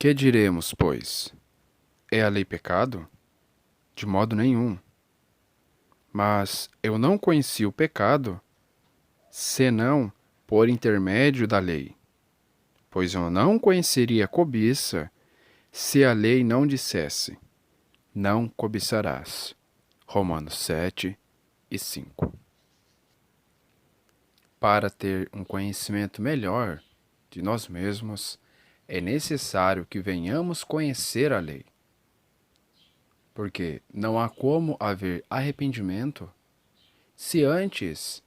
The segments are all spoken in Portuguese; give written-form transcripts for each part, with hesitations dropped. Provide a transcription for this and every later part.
Que diremos, pois? É a lei pecado? De modo nenhum. Mas eu não conheci o pecado, senão por intermédio da lei. Pois eu não conheceria a cobiça, se a lei não dissesse: não cobiçarás. Romanos 7:5. Para ter um conhecimento melhor de nós mesmos, é necessário que venhamos conhecer a lei. Porque não há como haver arrependimento se antes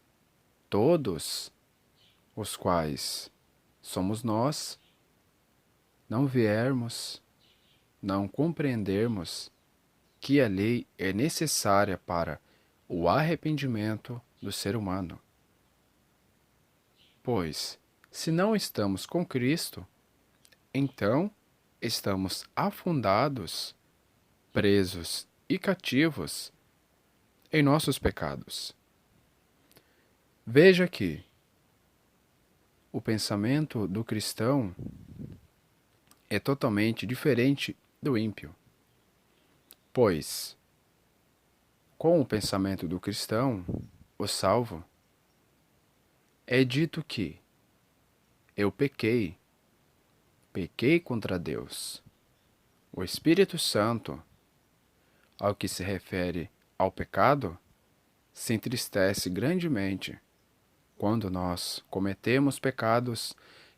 todos os quais somos nós não viermos, não compreendermos que a lei é necessária para o arrependimento do ser humano. Pois, se não estamos com Cristo, então estamos afundados, presos e cativos em nossos pecados. Veja que o pensamento do cristão é totalmente diferente do ímpio. Pois, com o pensamento do cristão, o salvo, é dito que eu pequei contra Deus. O Espírito Santo, ao que se refere ao pecado, se entristece grandemente quando nós cometemos pecados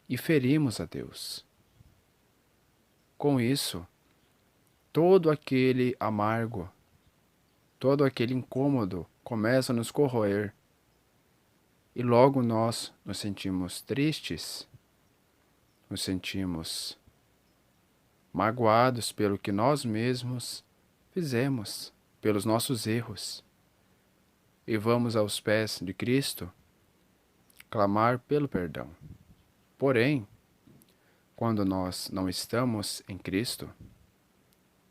e ferimos a Deus. Com isso, todo aquele amargo, todo aquele incômodo começa a nos corroer e logo nós nos sentimos tristes, nos sentimos magoados pelo que nós mesmos fizemos, pelos nossos erros, e vamos aos pés de Cristo clamar pelo perdão. Porém, quando nós não estamos em Cristo,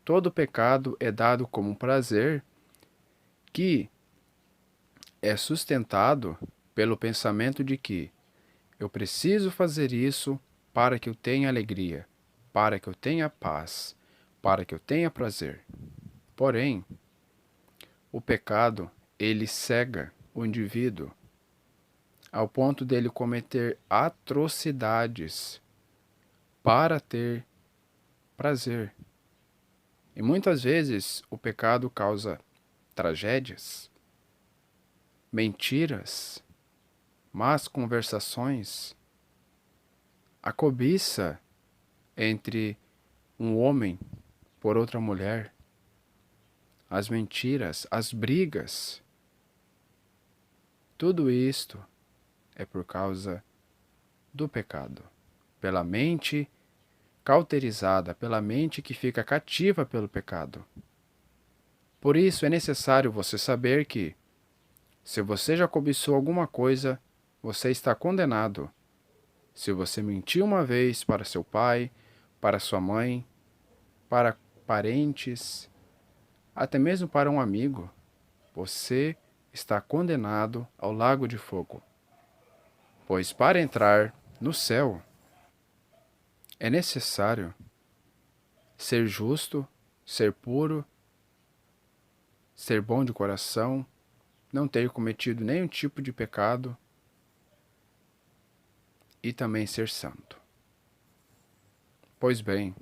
todo pecado é dado como um prazer que é sustentado pelo pensamento de que eu preciso fazer isso para que eu tenha alegria, para que eu tenha paz, para que eu tenha prazer. Porém, o pecado, ele cega o indivíduo ao ponto dele cometer atrocidades para ter prazer. E muitas vezes o pecado causa tragédias, mentiras, más conversações, a cobiça entre um homem por outra mulher, as mentiras, as brigas. Tudo isto é por causa do pecado, pela mente cauterizada, pela mente que fica cativa pelo pecado. Por isso é necessário você saber que, se você já cobiçou alguma coisa, você está condenado. Se você mentiu uma vez para seu pai, para sua mãe, para parentes, até mesmo para um amigo, você está condenado ao lago de fogo. Pois para entrar no céu, é necessário ser justo, ser puro, ser bom de coração, não ter cometido nenhum tipo de pecado e também ser santo. Pois bem,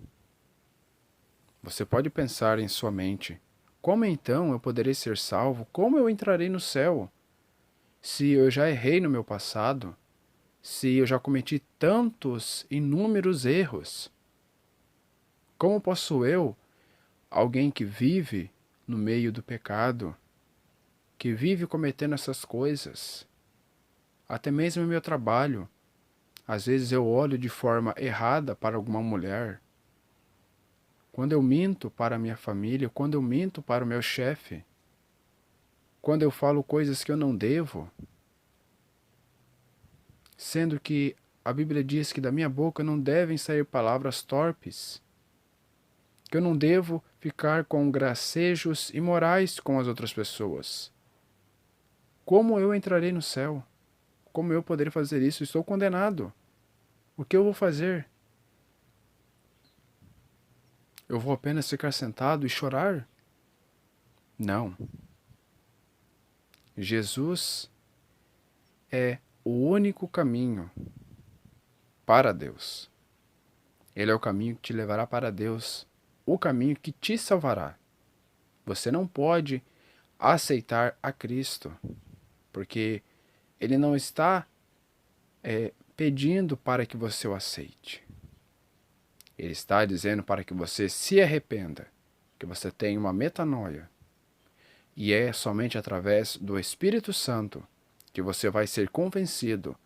você pode pensar em sua mente: como então eu poderei ser salvo? Como eu entrarei no céu? Se eu já errei no meu passado, se eu já cometi tantos, inúmeros erros, como posso eu, alguém que vive no meio do pecado, que vive cometendo essas coisas, até mesmo no meu trabalho, às vezes eu olho de forma errada para alguma mulher, quando eu minto para a minha família, quando eu minto para o meu chefe, quando eu falo coisas que eu não devo, sendo que a Bíblia diz que da minha boca não devem sair palavras torpes, que eu não devo ficar com gracejos imorais com as outras pessoas. Como eu entrarei no céu? Como eu poderei fazer isso? Estou condenado. O que eu vou fazer? Eu vou apenas ficar sentado e chorar? Não. Jesus é o único caminho para Deus. Ele é o caminho que te levará para Deus, o caminho que te salvará. Você não pode aceitar a Cristo, porque Ele não está pedindo para que você o aceite. Ele está dizendo para que você se arrependa, que você tenha uma metanoia. E é somente através do Espírito Santo que você vai ser convencido,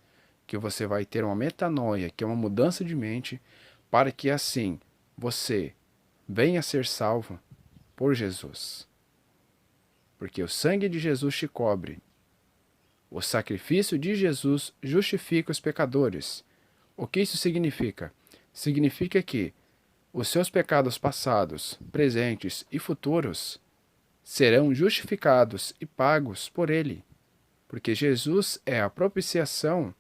que você vai ter uma metanoia, que é uma mudança de mente, para que assim você venha a ser salvo por Jesus. Porque o sangue de Jesus te cobre. O sacrifício de Jesus justifica os pecadores. O que isso significa? Significa que os seus pecados passados, presentes e futuros serão justificados e pagos por ele, porque Jesus é a propiciação,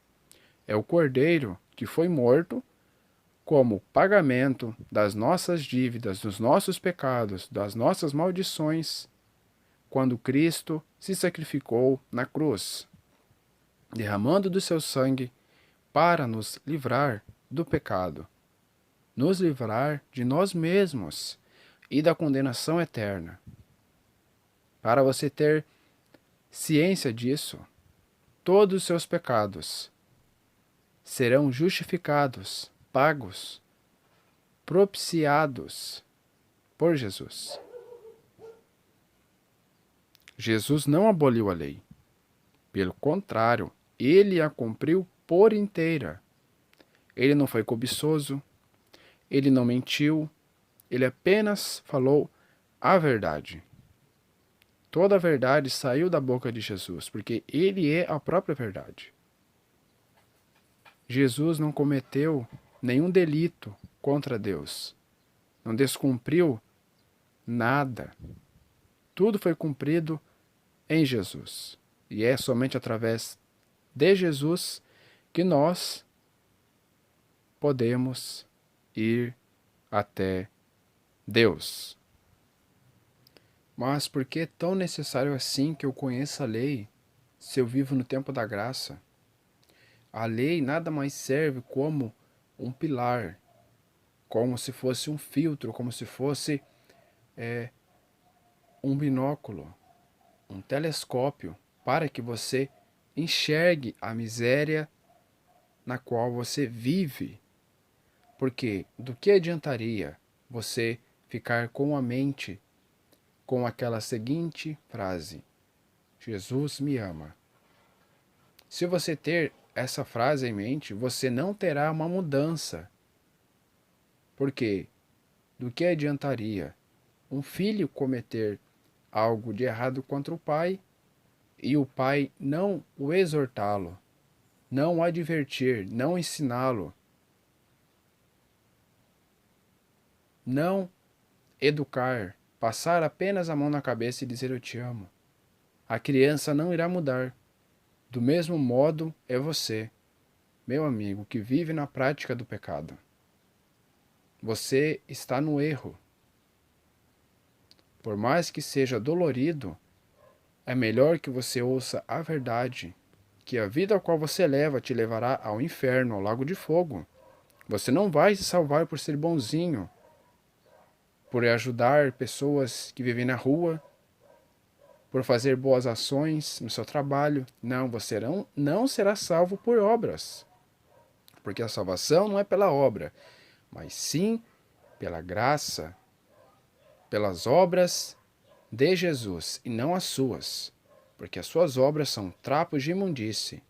é o Cordeiro que foi morto como pagamento das nossas dívidas, dos nossos pecados, das nossas maldições, quando Cristo se sacrificou na cruz, derramando do seu sangue para nos livrar do pecado, nos livrar de nós mesmos e da condenação eterna. Para você ter ciência disso, todos os seus pecados serão justificados, pagos, propiciados por Jesus. Jesus não aboliu a lei. Pelo contrário, ele a cumpriu por inteira. Ele não foi cobiçoso, ele não mentiu, ele apenas falou a verdade. Toda a verdade saiu da boca de Jesus, porque ele é a própria verdade. Jesus não cometeu nenhum delito contra Deus. Não descumpriu nada. Tudo foi cumprido em Jesus. E é somente através de Jesus que nós podemos ir até Deus. Mas por que é tão necessário assim que eu conheça a lei, se eu vivo no tempo da graça? A lei nada mais serve como um pilar, como se fosse um filtro, como se fosse um binóculo, um telescópio, para que você enxergue a miséria na qual você vive. Porque do que adiantaria você ficar com a mente com aquela seguinte frase: Jesus me ama. Se você ter essa frase em mente, você não terá uma mudança. Porque do que adiantaria um filho cometer algo de errado contra o pai e o pai não o exortá-lo, não o advertir, não ensiná-lo, não educar, passar apenas a mão na cabeça e dizer eu te amo? A criança não irá mudar. Do mesmo modo é você, meu amigo, que vive na prática do pecado. Você está no erro. Por mais que seja dolorido, é melhor que você ouça a verdade, que a vida a qual você leva te levará ao inferno, ao lago de fogo. Você não vai se salvar por ser bonzinho, por ajudar pessoas que vivem na rua, por fazer boas ações no seu trabalho. Não, você não será salvo por obras. Porque a salvação não é pela obra, mas sim pela graça, pelas obras de Jesus e não as suas. Porque as suas obras são trapos de imundície.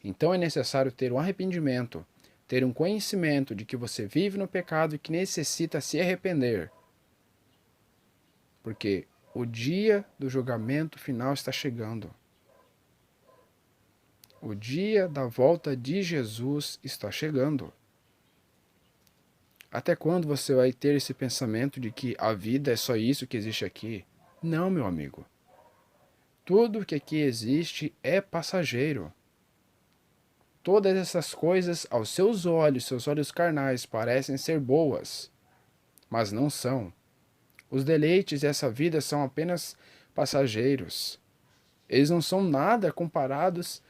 Então é necessário ter um arrependimento, ter um conhecimento de que você vive no pecado e que necessita se arrepender. Porque o dia do julgamento final está chegando. O dia da volta de Jesus está chegando. Até quando você vai ter esse pensamento de que a vida é só isso que existe aqui? Não, meu amigo. Tudo que aqui existe é passageiro. Todas essas coisas, aos seus olhos carnais, parecem ser boas, mas não são. Os deleites dessa vida são apenas passageiros. Eles não são nada comparados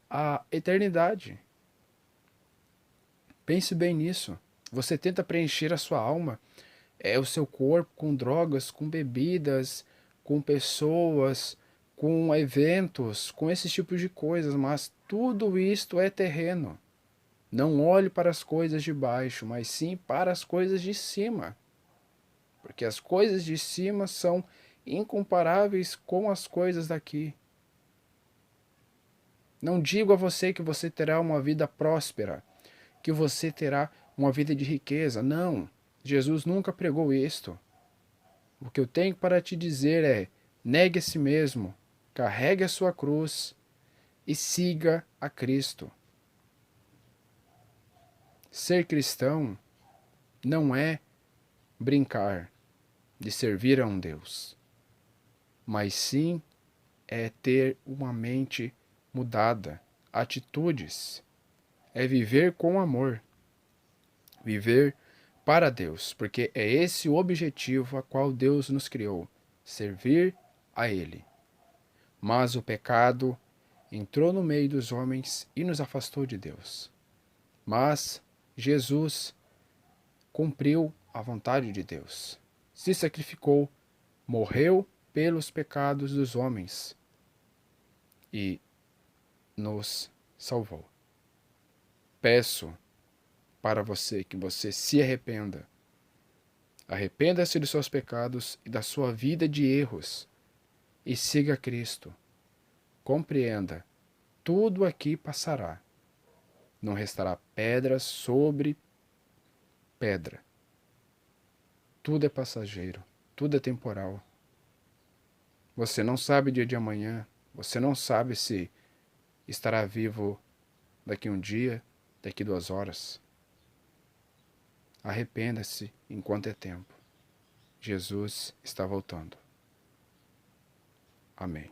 à eternidade. Pense bem nisso. Você tenta preencher a sua alma, o seu corpo com drogas, com bebidas, com pessoas, com eventos, com esses tipos de coisas, mas tudo isto é terreno. Não olhe para as coisas de baixo, mas sim para as coisas de cima. Porque as coisas de cima são incomparáveis com as coisas daqui. Não digo a você que você terá uma vida próspera, que você terá uma vida de riqueza. Não. Jesus nunca pregou isto. O que eu tenho para te dizer é: negue a si mesmo, carregue a sua cruz e siga a Cristo. Ser cristão não é brincar de servir a um Deus, mas sim é ter uma mente mudada, atitudes, é viver com amor, viver para Deus, porque é esse o objetivo a qual Deus nos criou, servir a Ele. Mas o pecado entrou no meio dos homens e nos afastou de Deus. Mas Jesus cumpriu a vontade de Deus, se sacrificou, morreu pelos pecados dos homens e nos salvou. Peço para você que você se arrependa. Arrependa-se dos seus pecados e da sua vida de erros e siga Cristo. Compreenda, tudo aqui passará. Não restará pedra sobre pedra. Tudo é passageiro, tudo é temporal. Você não sabe o dia de amanhã, você não sabe se estará vivo daqui um dia, daqui 2 horas. Arrependa-se enquanto é tempo. Jesus está voltando. Amém.